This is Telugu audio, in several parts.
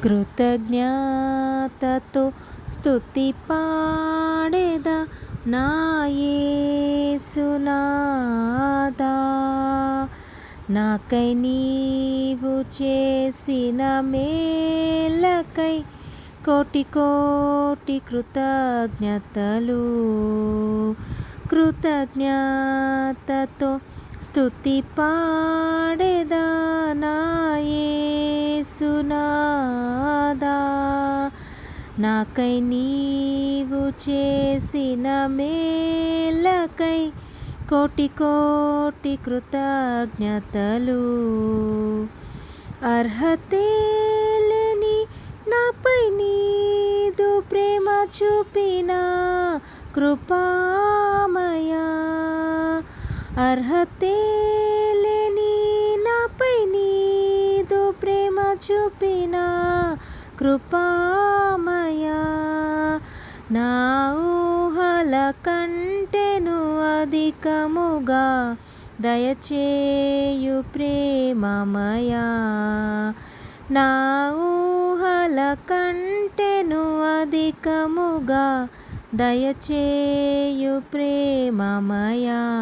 కృతజ్ఞతతో స్తుతి పాడెదా నా యేసునాథా. నాకై నీవు చేసిన మేలకై కోటి కోటి కృతజ్ఞతలు. కృతజ్ఞతతో స్తుతి పాడెదా నా యేసునాథా. నాకై నీవు చేసిన మేలకై కోటి కోటి కృతజ్ఞతలు. అర్హతే లేని నాపై నీదు ప్రేమ చూపిన కృపామయా. అర్హతే లేని నాపై నీదు ప్రేమ చూపిన కృపామయా. నా ఊహల కంటెను అధికముగా దయచేయు ప్రేమమయా. నా ఊహల కంటెను అధికముగా దయచేయు ప్రేమమయా.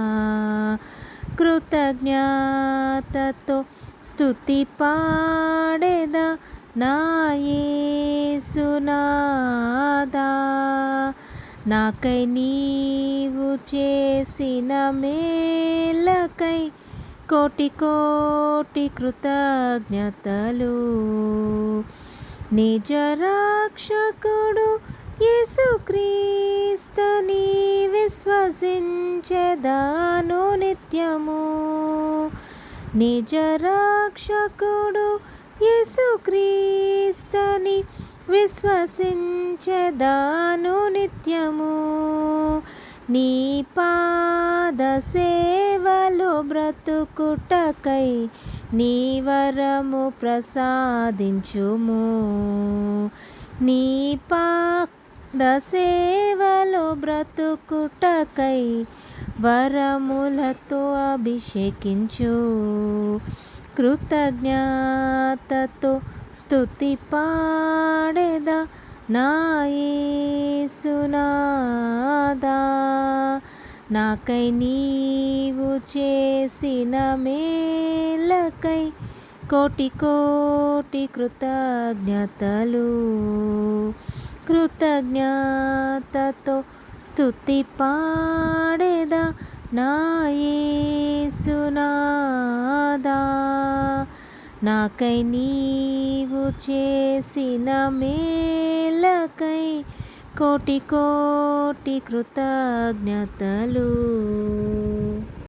కృతజ్ఞతతో స్తుతి పాడెదా నా యేసునాథా. నాకై నీవు చేసిన మేలకై కోటి కోటి కృతజ్ఞతలు. నిజ రక్షకుడు యేసుక్రీస్తుని విశ్వసించెదాను నిత్యము. నిజ రక్షకుడు యేసుక్రీస్తుని విశ్వసించెదాను నిత్యము. నీ పాద సేవలో బ్రతుకుటకై నీ వరము ప్రసాదించుము. నీ పాద సేవలో బ్రతుకుటకై వరములతో అభిషేకించు. కృతజ్ఞతతో స్తుతి పాడెదా నా యేసునాథా. నాకై నీవు చేసిన మేలకై కోటి కోటి కృతజ్ఞతలు. కృతజ్ఞతతో స్తుతి పాడెదా నా యేసునాథా. నాకై నీవు చేసిన మేలకై కోటి కోటి కృతజ్ఞతలు.